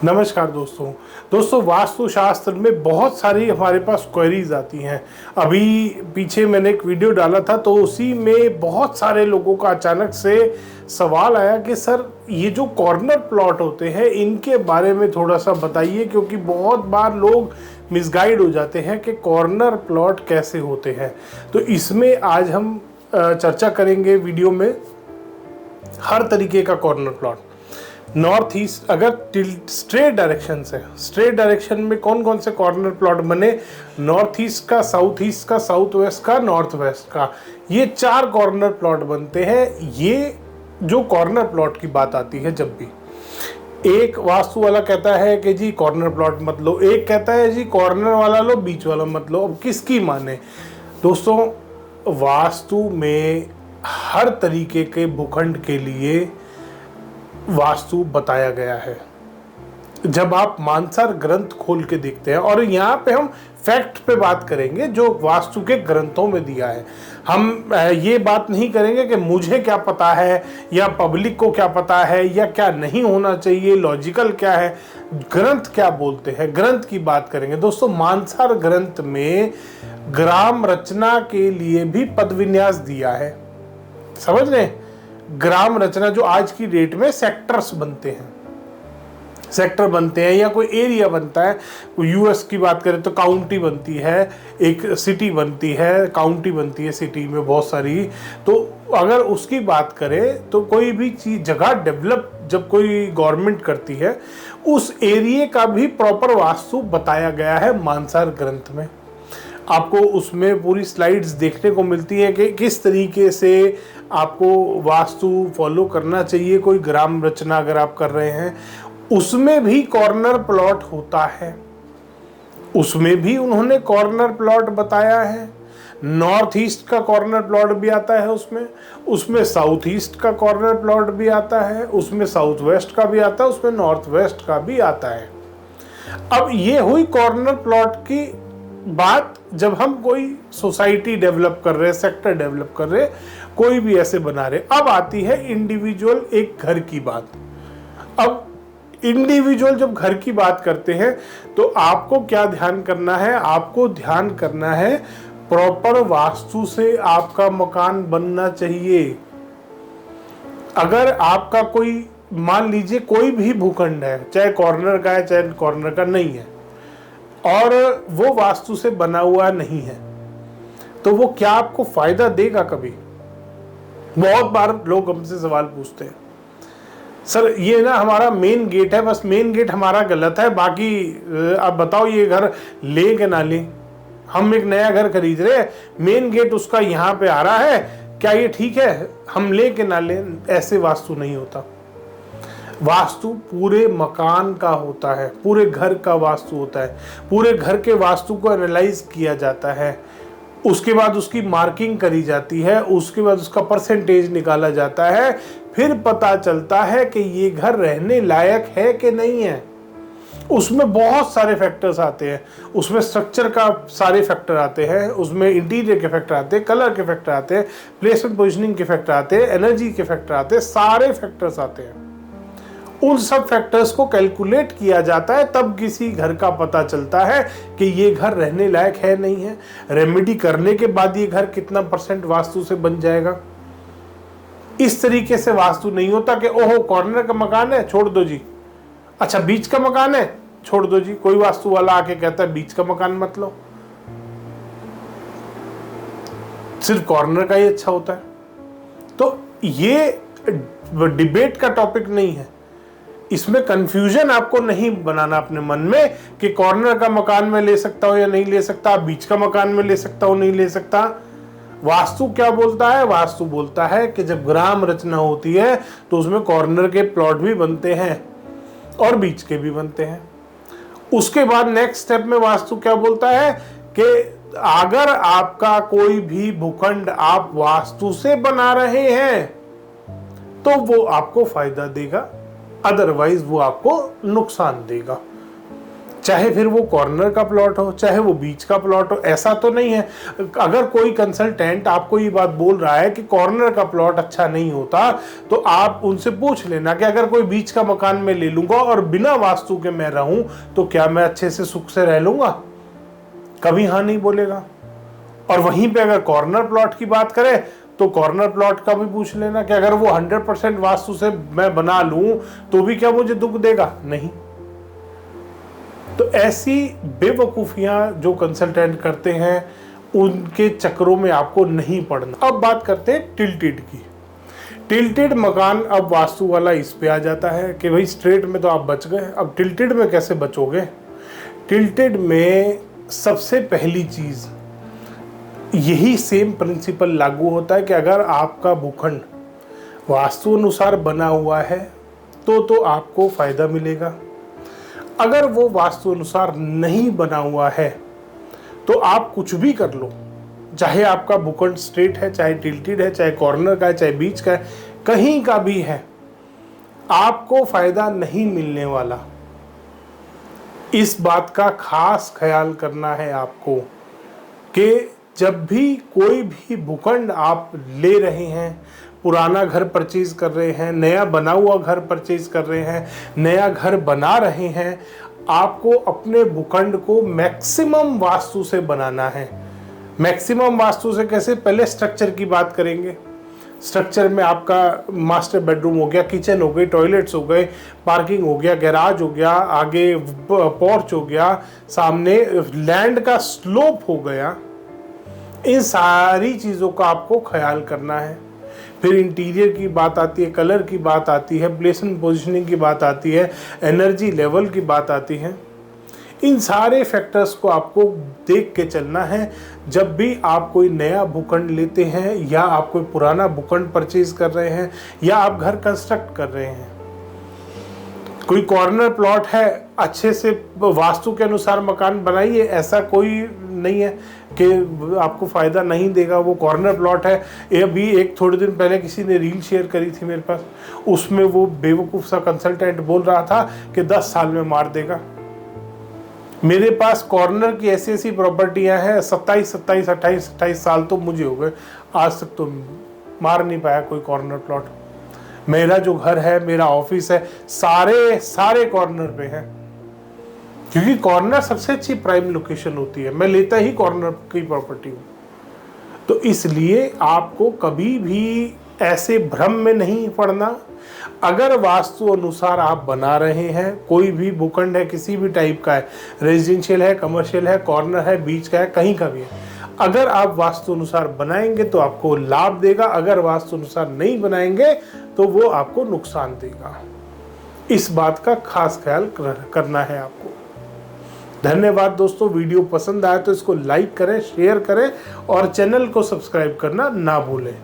नमस्कार दोस्तों वास्तुशास्त्र में बहुत सारी हमारे पास क्वेरीज आती हैं। अभी पीछे मैंने एक वीडियो डाला था तो उसी में बहुत सारे लोगों का अचानक से सवाल आया कि सर ये जो कॉर्नर प्लॉट होते हैं इनके बारे में थोड़ा सा बताइए, क्योंकि बहुत बार लोग मिसगाइड हो जाते हैं कि कॉर्नर प्लॉट कैसे होते हैं। तो इसमें आज हम चर्चा करेंगे वीडियो में हर तरीके का कॉर्नर प्लॉट। नॉर्थ ईस्ट अगर स्ट्रेट डायरेक्शन से, स्ट्रेट डायरेक्शन में कौन कौन से कॉर्नर प्लॉट बने, नॉर्थ ईस्ट का, साउथ वेस्ट का, नॉर्थ वेस्ट का, ये 4 कॉर्नर प्लॉट बनते हैं। ये जो कॉर्नर प्लॉट की बात आती है, जब भी एक वास्तु वाला कहता है कि जी कॉर्नर प्लॉट मत लो, एक कहता है जी कॉर्नर वाला लो, बीच वाला मत लो। अब किसकी माने दोस्तों? वास्तु में हर तरीके के भूखंड के लिए वास्तु बताया गया है। जब आप मानसर ग्रंथ खोल के देखते हैं, और यहाँ पे हम फैक्ट पे बात करेंगे जो वास्तु के ग्रंथों में दिया है। हम ये बात नहीं करेंगे कि मुझे क्या पता है या पब्लिक को क्या पता है या क्या नहीं होना चाहिए, लॉजिकल क्या है, ग्रंथ क्या बोलते हैं, ग्रंथ की बात करेंगे। दोस्तों मानसर ग्रंथ में ग्राम रचना के लिए भी पद विन्यास दिया है। समझ रहे हैं? ग्राम रचना जो आज की डेट में सेक्टर्स बनते हैं, सेक्टर बनते हैं या कोई एरिया बनता है। यूएस की बात करें तो काउंटी बनती है, एक सिटी बनती है, काउंटी बनती है सिटी में बहुत सारी। तो अगर उसकी बात करें तो कोई भी चीज जगह डेवलप जब कोई गवर्नमेंट करती है, उस एरिया का भी प्रॉपर वास्तु बताया गया है मानसर ग्रंथ में। आपको उसमें पूरी स्लाइड्स देखने को मिलती है कि किस तरीके से आपको वास्तु फॉलो करना चाहिए। कोई ग्राम रचना अगर आप कर रहे हैं, उसमें भी कॉर्नर प्लॉट होता है, उसमें भी उन्होंने कॉर्नर प्लॉट बताया है। नॉर्थ ईस्ट का कॉर्नर प्लॉट भी आता है उसमें साउथ ईस्ट का कॉर्नर प्लॉट भी आता है, उसमें साउथ वेस्ट का भी आता है, उसमें नॉर्थ वेस्ट का भी आता है। अब ये हुई कॉर्नर प्लॉट की बात। जब हम कोई सोसाइटी डेवलप कर रहे हैं, सेक्टर डेवलप कर रहे हैं, कोई भी ऐसे बना रहे, अब आती है इंडिविजुअल एक घर की बात। अब इंडिविजुअल जब घर की बात करते हैं तो आपको क्या ध्यान करना है? आपको ध्यान करना है प्रॉपर वास्तु से आपका मकान बनना चाहिए। अगर आपका कोई, मान लीजिए कोई भी भूखंड है, चाहे कॉर्नर का है चाहे कॉर्नर का नहीं है, और वो वास्तु से बना हुआ नहीं है, तो वो क्या आपको फायदा देगा? कभी बहुत बार लोग हमसे सवाल पूछते हैं, सर ये ना हमारा मेन गेट है, बस मेन गेट हमारा गलत है, बाकी आप बताओ ये घर ले के ना ले। हम एक नया घर खरीद रहे हैं, मेन गेट उसका यहाँ पे आ रहा है, क्या ये ठीक है? हम ले के ना ले। ऐसे वास्तु नहीं होता। वास्तु पूरे मकान का होता है, पूरे घर का वास्तु होता है। पूरे घर के वास्तु को एनालाइज किया जाता है, उसके बाद उसकी मार्किंग करी जाती है, उसके बाद उसका परसेंटेज निकाला जाता है, फिर पता चलता है कि ये घर रहने लायक है कि नहीं है। उसमें बहुत सारे फैक्टर्स आते हैं, उसमें स्ट्रक्चर का सारे फैक्टर आते हैं, उसमें इंटीरियर के फैक्टर आते हैं, कलर के फैक्टर आते हैं, प्लेसमेंट पोजिशनिंग के फैक्टर आते हैं, एनर्जी के फैक्टर आते हैं, सारे फैक्टर्स आते हैं। उन सब फैक्टर्स को कैलकुलेट किया जाता है, तब किसी घर का पता चलता है कि ये घर रहने लायक है नहीं है। रेमेडी करने के बाद ये घर कितना % वास्तु से बन जाएगा। इस तरीके से वास्तु नहीं होता कि ओहो कॉर्नर का मकान है छोड़ दो जी, अच्छा बीच का मकान है छोड़ दो जी। कोई वास्तु वाला आके कहता है बीच का मकान मत लो, सिर्फ कॉर्नर का ही अच्छा होता है। तो ये डिबेट का टॉपिक नहीं है, इसमें कंफ्यूजन आपको नहीं बनाना अपने मन में कि कॉर्नर का मकान में ले सकता हूं या नहीं ले सकता, बीच का मकान में ले सकता हूं नहीं ले सकता। वास्तु क्या बोलता है? वास्तु बोलता है कि जब ग्राम रचना होती है तो उसमें कॉर्नर के प्लॉट भी बनते हैं और बीच के भी बनते हैं। उसके बाद नेक्स्ट स्टेप में वास्तु क्या बोलता है कि अगर आपका कोई भी भूखंड आप वास्तु से बना रहे हैं तो वो आपको फायदा देगा, अदरवाइज वो आपको नुकसान देगा। चाहे फिर वो कॉर्नर का प्लॉट हो, चाहे वो बीच का प्लॉट हो। ऐसा तो नहीं है, अगर कोई कंसल्टेंट आपको ये बात बोल रहा है कि कॉर्नर का प्लॉट अच्छा नहीं होता, तो आप उनसे पूछ लेना कि अगर कोई बीच का मकान में ले लूंगा और बिना वास्तु के मैं रहूं तो क्या मैं अच्छे से सुख से रह लूंगा? कभी हाँ नहीं बोलेगा। और वहीं पे अगर कॉर्नर प्लॉट की बात करें तो कॉर्नर प्लॉट का भी पूछ लेना कि अगर वो 100% वास्तु से मैं बना लूं तो भी क्या मुझे दुख देगा? नहीं। तो ऐसी बेवकूफियां जो कंसल्टेंट करते हैं उनके चक्रों में आपको नहीं पड़ना। अब बात करते हैं टिल्टेड की। टिल्टेड मकान, अब वास्तु वाला इस पे आ जाता है कि भाई स्ट्रेट में तो आप बच गए, अब टिल्टेड में कैसे बचोगे? टिल्टेड में सबसे पहली चीज यही सेम प्रिंसिपल लागू होता है कि अगर आपका भूखंड वास्तु अनुसार बना हुआ है तो आपको फायदा मिलेगा। अगर वो वास्तु अनुसार नहीं बना हुआ है तो आप कुछ भी कर लो, चाहे आपका भूखंड स्ट्रेट है, चाहे टिल्टेड है, चाहे कॉर्नर का है, चाहे बीच का है, कहीं का भी है, आपको फायदा नहीं मिलने वाला। इस बात का खास ख्याल करना है आपको कि जब भी कोई भी भूखंड आप ले रहे हैं, पुराना घर परचेज कर रहे हैं, नया बना हुआ घर परचेज कर रहे हैं, नया घर बना रहे हैं, आपको अपने भूखंड को मैक्सिमम वास्तु से बनाना है। मैक्सिमम वास्तु से कैसे? पहले स्ट्रक्चर की बात करेंगे। स्ट्रक्चर में आपका मास्टर बेडरूम हो गया, किचन हो गई, टॉयलेट्स हो गए, पार्किंग हो गया, गैराज हो गया, आगे पोर्च हो गया, सामने लैंड का स्लोप हो गया। इन सारी चीज़ों का आपको ख्याल करना है। फिर इंटीरियर की बात आती है, कलर की बात आती है, प्लेसमेंट पोजीशनिंग की बात आती है, एनर्जी लेवल की बात आती है। इन सारे फैक्टर्स को आपको देख के चलना है जब भी आप कोई नया भूखंड लेते हैं या आप कोई पुराना भूखंड परचेज कर रहे हैं या आप घर कंस्ट्रक्ट कर रहे हैं। कोई कॉर्नर प्लॉट है, अच्छे से वास्तु के अनुसार मकान बनाइए, ऐसा कोई नहीं है कि आपको फ़ायदा नहीं देगा। वो कॉर्नर प्लॉट है, ये भी एक थोड़े दिन पहले किसी ने रील शेयर करी थी मेरे पास, उसमें वो बेवकूफ़ सा कंसल्टेंट बोल रहा था कि 10 साल में मार देगा। मेरे पास कॉर्नर की ऐसी ऐसी प्रॉपर्टियां हैं, 27, 28 साल तो मुझे हो गए, आज तक तो मार नहीं पाया कोई कॉर्नर प्लॉट। मेरा जो घर है, मेरा ऑफिस है, सारे कॉर्नर पे है, क्योंकि कॉर्नर सबसे अच्छी प्राइम लोकेशन होती है। मैं लेता ही कॉर्नर की प्रॉपर्टी हूँ। तो इसलिए आपको कभी भी ऐसे भ्रम में नहीं पड़ना। अगर वास्तु अनुसार आप बना रहे हैं, कोई भी भूखंड है, किसी भी टाइप का है, रेजिडेंशियल है, कमर्शियल है, कॉर्नर है, बीच का है, कहीं का भी है, अगर आप वास्तु अनुसार बनाएंगे तो आपको लाभ देगा। अगर वास्तु अनुसार नहीं बनाएंगे तो वो आपको नुकसान देगा। इस बात का खास ख्याल करना है आपको। धन्यवाद दोस्तों। वीडियो पसंद आए तो इसको लाइक करें, शेयर करें और चैनल को सब्सक्राइब करना ना भूलें।